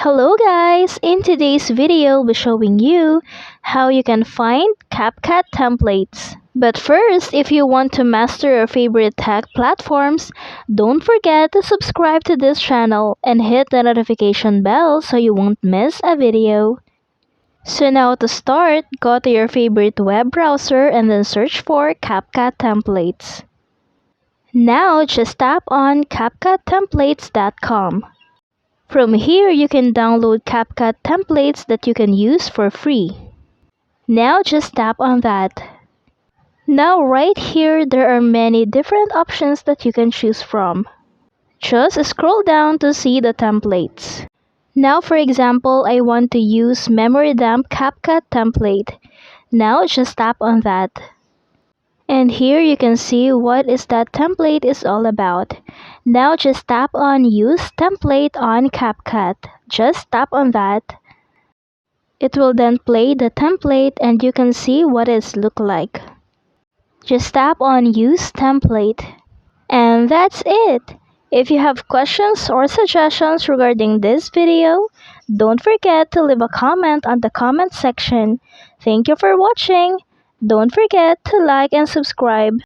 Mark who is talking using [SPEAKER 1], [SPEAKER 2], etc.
[SPEAKER 1] Hello guys! In today's video, we'll be showing you how you can find Capcut templates. But first, if you want to master your favorite tech platforms, don't forget to subscribe to this channel and hit the notification bell so you won't miss a video. So now to start, go to your favorite web browser and then search for Capcut templates. Now just tap on CapcutTemplates.com. From here, you can download Capcut templates that you can use for free. Now just tap on that. Now right here, there are many different options that you can choose from. Just scroll down to see the templates. Now for example, I want to use memory dump Capcut template. Now just tap on that. And here you can see what is that template is all about. Now just tap on Use Template on Capcut. Just tap on that. It will then play the template and you can see what it looks like. Just tap on Use Template. And that's it. If you have questions or suggestions regarding this video, don't forget to leave a comment on the comment section. Thank you for watching. Don't forget to like and subscribe.